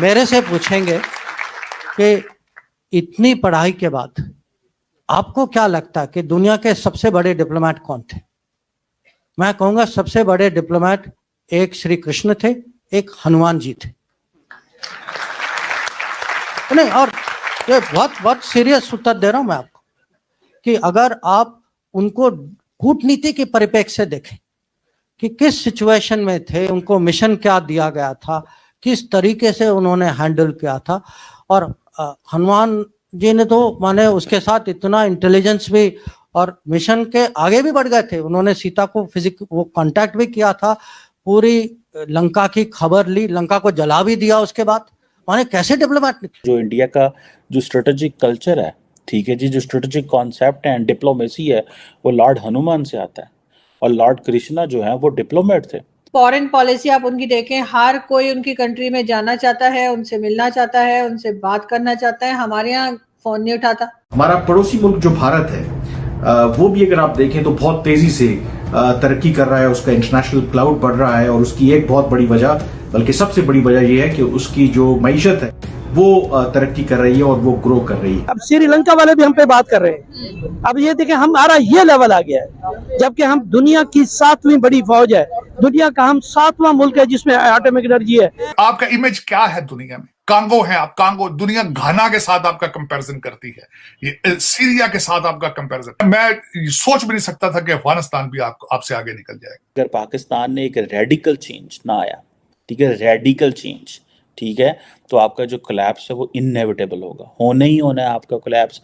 मेरे से पूछेंगे कि इतनी पढ़ाई के बाद आपको क्या लगता है कि दुनिया के सबसे बड़े डिप्लोमेट कौन थे? मैं कहूंगा सबसे बड़े डिप्लोमेट एक श्री कृष्ण थे, एक हनुमान जी थे। नहीं, और ये बहुत बहुत सीरियस उत्तर दे रहा हूं मैं आपको कि अगर आप उनको कूटनीति के परिप्रेक्ष्य से देखें कि किस सिचुएशन में थे, उनको मिशन क्या दिया गया था, किस तरीके से उन्होंने हैंडल किया था, और हनुमान जी ने तो माने उसके साथ इतना इंटेलिजेंस भी और मिशन के आगे भी बढ़ गए थे। उन्होंने सीता को वो कांटेक्ट भी किया था, पूरी लंका की खबर ली, लंका को जला भी दिया उसके बाद। माने कैसे डिप्लोमेट निकले। जो इंडिया का जो स्ट्रेटेजिक कल्चर है, ठीक है जी, जो स्ट्रेटेजिक कॉन्सेप्ट है, डिप्लोमेसी है, वो लॉर्ड हनुमान से आता है। और लॉर्ड कृष्णा जो है वो डिप्लोमेट थे। फॉरेन पॉलिसी आप उनकी देखें, हर कोई उनकी कंट्री में जाना चाहता है, उनसे मिलना चाहता है, उनसे बात करना चाहता है। हमारे यहाँ फोन नहीं उठाता। हमारा पड़ोसी मुल्क जो भारत है वो भी अगर आप देखें तो बहुत तेजी से तरक्की कर रहा है, उसका इंटरनेशनल क्लाउड बढ़ रहा है। और उसकी एक बहुत बड़ी वजह, बल्कि सबसे बड़ी वजह यह है कि उसकी जो मईशत है वो तरक्की कर रही है और वो ग्रो कर रही है। अब श्रीलंका वाले भी हम पे बात कर रहे हैं। अब ये देखें, हमारा ये लेवल आ गया है, जबकि हम दुनिया की 7वीं बड़ी फौज है, दुनिया का हम 7वां मुल्क है जिसमें एटॉमिक एनर्जी है। आपका इमेज क्या है दुनिया में? कांगो है आप, कांगो दुनिया घाना के साथ आपका कंपैरिजन करती है, ये सीरिया के साथ आपका कंपैरिजन। मैं सोच भी नहीं सकता था कि अफगानिस्तान भी आपसे आगे निकल जाएगा। अगर पाकिस्तान ने एक रेडिकल चेंज ना आया, ठीक है, रेडिकल चेंज, ठीक है, तो आपका जो कोलैप्स है वो इनएविटेबल होगा, होना ही होना है आपका कोलैप्स।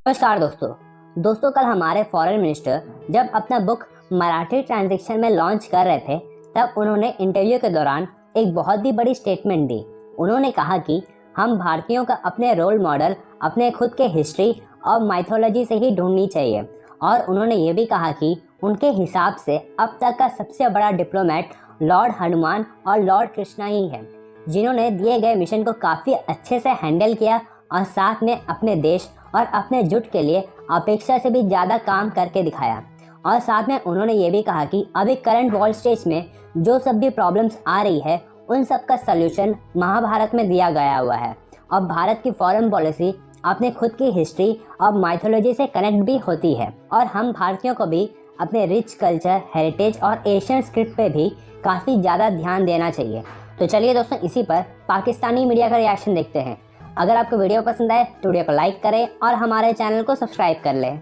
नमस्कार दोस्तों, कल हमारे फॉरेन मिनिस्टर जब अपना बुक मराठी ट्रांजैक्शन में लॉन्च कर रहे थे, तब उन्होंने इंटरव्यू के दौरान एक बहुत ही बड़ी स्टेटमेंट दी। उन्होंने कहा कि हम भारतीयों का अपने रोल मॉडल अपने खुद के हिस्ट्री और माइथोलॉजी से ही ढूंढनी चाहिए। और उन्होंने ये भी कहा कि उनके हिसाब से अब तक का सबसे बड़ा डिप्लोमेट लॉर्ड हनुमान और लॉर्ड कृष्णा ही है, जिन्होंने दिए गए मिशन को काफ़ी अच्छे से हैंडल किया और साथ में अपने देश और अपने जुट के लिए अपेक्षा से भी ज़्यादा काम करके दिखाया। और साथ में उन्होंने ये भी कहा कि अभी करंट वर्ल्ड स्टेज में जो सब भी प्रॉब्लम्स आ रही है, उन सब का सल्यूशन महाभारत में दिया गया हुआ है। और भारत की फॉरेन पॉलिसी अपने खुद की हिस्ट्री और माइथोलॉजी से कनेक्ट भी होती है। और हम भारतीयों को भी अपने रिच कल्चर, हेरिटेज और एशियन स्क्रिप्ट पे भी काफ़ी ज़्यादा ध्यान देना चाहिए। तो चलिए दोस्तों, इसी पर पाकिस्तानी मीडिया का रिएक्शन देखते हैं। अगर आपको वीडियो पसंद आए तो वीडियो को लाइक करें और हमारे चैनल को सब्सक्राइब कर लें।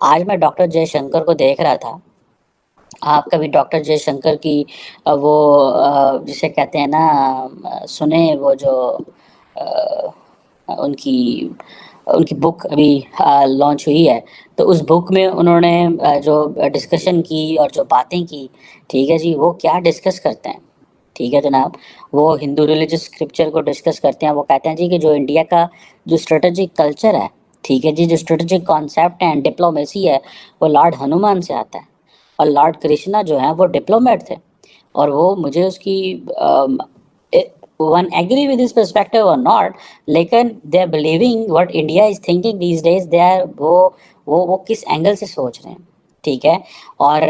आज मैं डॉक्टर जयशंकर को देख रहा था। आप कभी डॉक्टर जयशंकर की वो जिसे कहते हैं ना, सुने वो जो उनकी बुक अभी लॉन्च हुई है, तो उस बुक में उन्होंने जो डिस्कशन की और जो बातें की, ठीक है जी, वो क्या डिस्कस करते हैं, ठीक है जनाब, वो हिंदू रिलीजियस स्क्रिप्चर को डिस्कस करते हैं। वो कहते हैं जी कि जो इंडिया का जो स्ट्रेटेजिक कल्चर है, ठीक है जी, जो स्ट्रेटेजिक कॉन्सेप्ट है, डिप्लोमेसी है, वो लॉर्ड हनुमान से आता है। और लॉर्ड कृष्णा जो है वो डिप्लोमेट थे। और वो मुझे उसकी one agree with this perspective or not, लेकिन they are believing what India is thinking these days, they are वो किस एंगल से सोच रहे हैं, ठीक है। और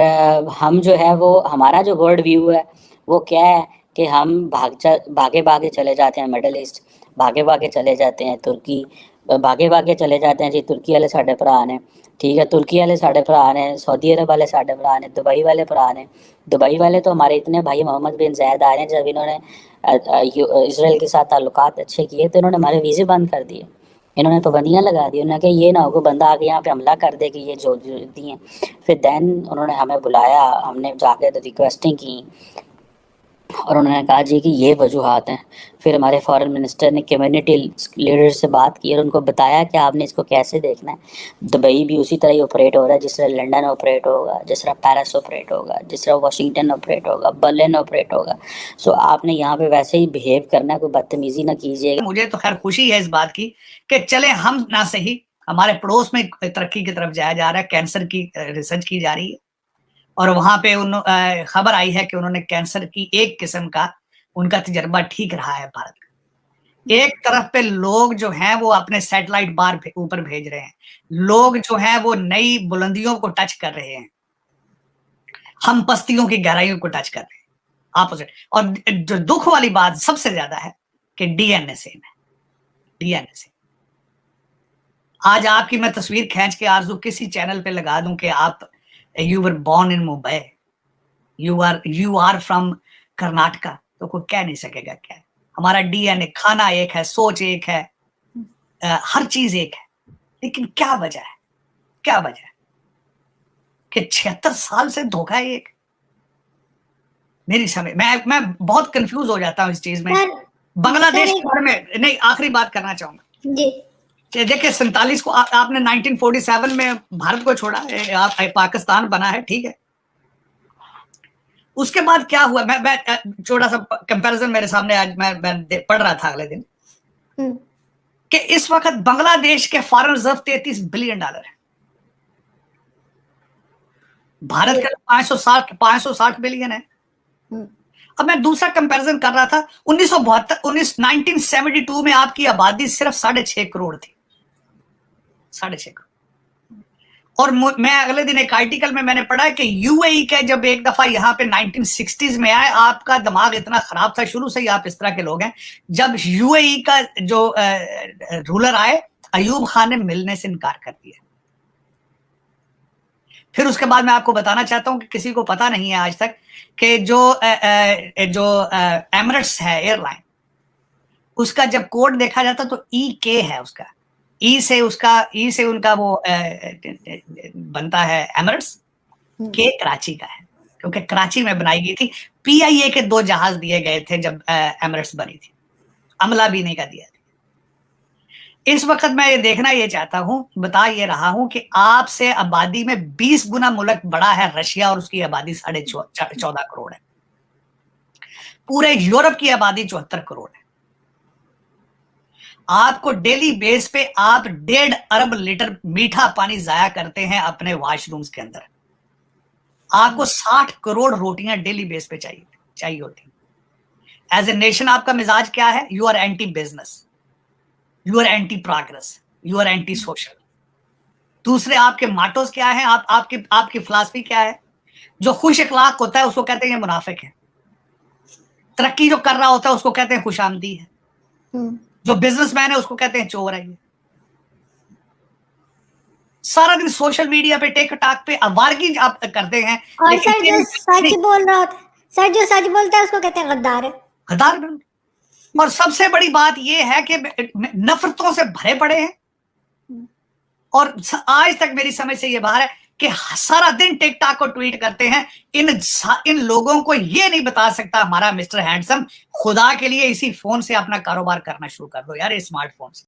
हम जो है वो हमारा जो वर्ल्ड व्यू है वो क्या है कि हम भागे चले जाते हैं मिडल ईस्ट, भागे चले जाते हैं तुर्की, भागे चले जाते हैं जी तुर्की वाले साढ़े भरा ने, ठीक है, तुर्की वाले साढ़े भरा ने, सऊदी अरब वाले साढ़े भरा ने, दुबई वाले भरा ने। दुबई वाले तो हमारे इतने भाई मोहम्मद बिन जायद आ रहे हैं, जब इन्होंने इसराइल के साथ ताल्लुकात अच्छे किए तो इन्होंने हमारे वीज़े बंद कर दिए, इन्होंने पाबंदियाँ लगा दी। उन्होंने कहा ये ना हो कोई बंदा आके यहाँ पे हमला कर दे कि ये जो दी हैं। फिर दैन उन्होंने हमें बुलाया, हमने जाके रिक्वेस्टिंग की और उन्होंने कहा जी कि ये वजूहात हैं। फिर हमारे फॉरेन मिनिस्टर ने कम्युनिटी लीडर से बात की और उनको बताया कि आपने इसको कैसे देखना है। दुबई भी उसी तरह ही ऑपरेट हो रहा है जिस तरह लंदन ऑपरेट होगा, जिस तरह पेरिस ऑपरेट होगा, जिस तरह वाशिंगटन ऑपरेट होगा, बर्लिन ऑपरेट होगा। सो आपने यहाँ पे वैसे ही बिहेव करना है, कोई बदतमीजी ना कीजिएगा। मुझे तो खैर खुशी है इस बात की कि चले हम ना सही, हमारे पड़ोस में तरक्की की तरफ जाया जा रहा है, कैंसर की रिसर्च की जा रही है। और वहां पे खबर आई है कि उन्होंने कैंसर की एक किस्म का उनका तजर्बा ठीक रहा है भारत का। एक तरफ पे लोग जो हैं वो अपने सैटेलाइट बार ऊपर भेज रहे हैं, लोग जो हैं वो नई बुलंदियों को टच कर रहे हैं, हम पस्तियों की गहराइयों को टच कर रहे हैं। ऑपोजिट। और जो दुख वाली बात सबसे ज्यादा है कि डीएनए सेम है, डीएनए सेम। आज आपकी मैं तस्वीर खींच के आरजू किसी चैनल पे लगा दूं कि आप you were born in Mumbai, you are from Karnataka, तो कोई कह नहीं सकेगा क्या है। हमारा डीएनए, खाना एक है, सोच एक है, हर चीज एक है, लेकिन क्या वजह है, क्या वजह है कि 76 साल से धोखा है एक। मेरी समझ मैं बहुत कंफ्यूज हो जाता हूँ इस चीज में। बांग्लादेश के बारे में नहीं, आखिरी बात करना चाहूंगा जी। देखिए 47 को आपने 1947 में भारत को छोड़ा, आप पाकिस्तान बना है, ठीक है। उसके बाद क्या हुआ, मैं छोटा सा कंपैरिजन मेरे सामने आज मैं पढ़ रहा था अगले दिन कि इस वक्त बांग्लादेश के फॉरेन रिजर्व $33 बिलियन है, भारत के 560 बिलियन है। अब मैं दूसरा कंपैरिजन कर रहा था, 1972 में आपकी आबादी सिर्फ 6.5 करोड़ थी, 6.5 करोड़। और मैं अगले दिन एक आर्टिकल में मैंने पढ़ा कि यूएई का जब एक दफा यहाँ पे 1960s में आए, आपका दिमाग इतना खराब था, शुरू से ही आप इस तरह के लोग हैं। जब यूएई का जो रूलर आए, अयूब खान ने मिलने से इनकार कर दिया। फिर उसके बाद मैं आपको बताना चाहता हूं कि किसी को पता नहीं है आज तक कि जो एमिरेट्स है एयरलाइन, उसका जब कोड देखा जाता तो EK है उसका, ई से उनका वो बनता है एमिरेट्स, के कराची का है, क्योंकि कराची में बनाई गई थी। PIA के 2 जहाज दिए गए थे जब एमिरेट्स बनी थी, अमला बीने का दिया था। इस वक्त मैं ये देखना ये चाहता हूं, बता ये रहा हूं कि आपसे आबादी में 20 गुना मुल्क बड़ा है रशिया, और उसकी आबादी 14.5 करोड़ है। पूरे यूरोप की आबादी 74 करोड़ है। आपको डेली बेस पे आप 1.5 अरब लीटर मीठा पानी जाया करते हैं अपने वॉशरूम्स के अंदर। आपको 60 करोड़ रोटियां डेली बेस पे चाहिए होती। एज ए नेशन आपका मिजाज क्या है? You are anti business, you are anti progress, you are anti social. दूसरे आपके माटोस क्या है? आपकी फिलॉसफी क्या है? जो खुश इखलाक होता है उसको कहते हैं ये मुनाफिक है। तरक्की जो कर रहा होता है उसको कहते हैं खुशामदी है। जो बिजनेसमैन है उसको कहते हैं चोर है। सारा दिन सोशल मीडिया पे टिकटॉक पे आवारगी आप करते हैं। और सर जो सच बोल रहा होता है, सर जो सच बोलता है उसको कहते हैं गद्दार है। गद्दार। और सबसे बड़ी बात यह है कि नफरतों से भरे पड़े हैं। और आज तक मेरी समझ से ये बाहर है कि सारा दिन टिकटॉक को ट्वीट करते हैं। इन लोगों को ये नहीं बता सकता हमारा मिस्टर हैंडसम, खुदा के लिए इसी फोन से अपना कारोबार करना शुरू कर दो यार, स्मार्टफोन से।